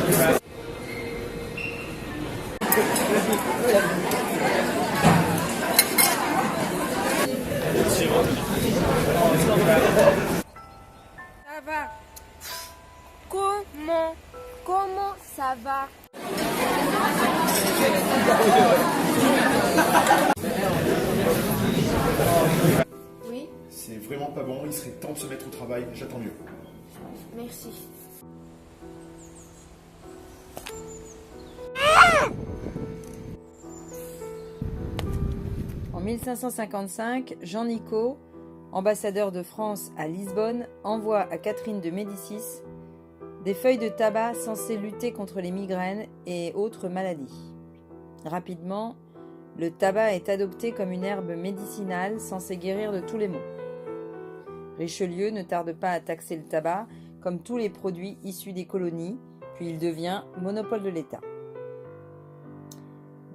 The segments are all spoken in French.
Ça va. Comment ça va? Oui, C'est vraiment pas bon, il serait temps de se mettre au travail, j'attends mieux. merci. En 1555, Jean Nicot, ambassadeur de France à Lisbonne, envoie à Catherine de Médicis des feuilles de tabac censées lutter contre les migraines et autres maladies. Rapidement, le tabac est adopté comme une herbe médicinale censée guérir de tous les maux. Richelieu ne tarde pas à taxer le tabac comme tous les produits issus des colonies, puis il devient monopole de l'État.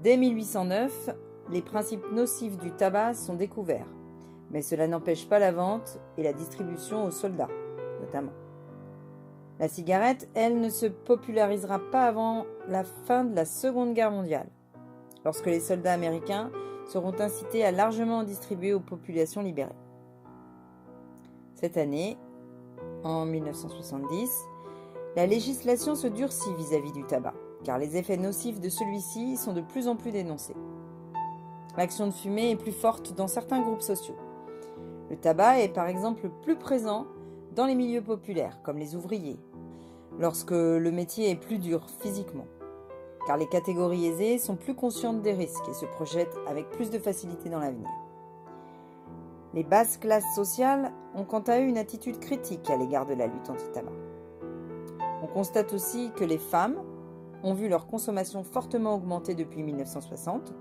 Dès 1809, les principes nocifs du tabac sont découverts, mais cela n'empêche pas la vente et la distribution aux soldats, notamment. La cigarette, elle, ne se popularisera pas avant la fin de la Seconde Guerre mondiale, lorsque les soldats américains seront incités à largement en distribuer aux populations libérées. Cette année, en 1970, la législation se durcit vis-à-vis du tabac, car les effets nocifs de celui-ci sont de plus en plus dénoncés. L'action de fumer est plus forte dans certains groupes sociaux. Le tabac est par exemple plus présent dans les milieux populaires, comme les ouvriers, lorsque le métier est plus dur physiquement, car les catégories aisées sont plus conscientes des risques et se projettent avec plus de facilité dans l'avenir. Les basses classes sociales ont quant à eux une attitude critique à l'égard de la lutte anti-tabac. On constate aussi que les femmes ont vu leur consommation fortement augmenter depuis 1960,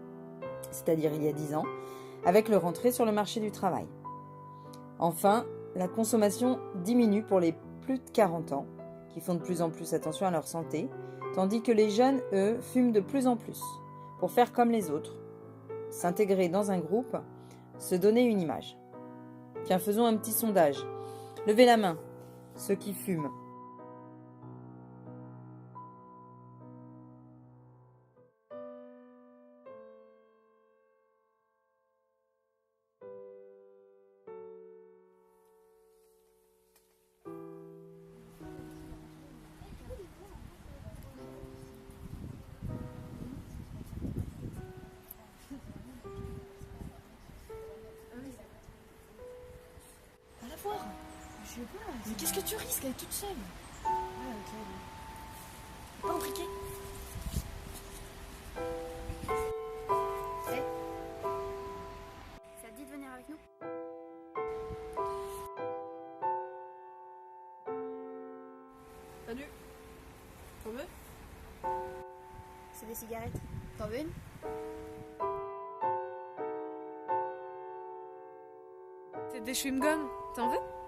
c'est-à-dire il y a 10 ans, avec leur entrée sur le marché du travail. Enfin, la consommation diminue pour les plus de 40 ans, qui font de plus en plus attention à leur santé, tandis que les jeunes, eux, fument de plus en plus, pour faire comme les autres, s'intégrer dans un groupe, se donner une image. Tiens, faisons un petit sondage. Levez la main, ceux qui fument. À la voir. Je sais pas. Mais qu'est-ce que tu risques? Elle est toute seule. Ouais, ok. Pas imbriquée. Ça te dit de venir avec nous? Salut. T'en veux? C'est des cigarettes. T'en veux une? C'est des chewing-gums. T'en veux?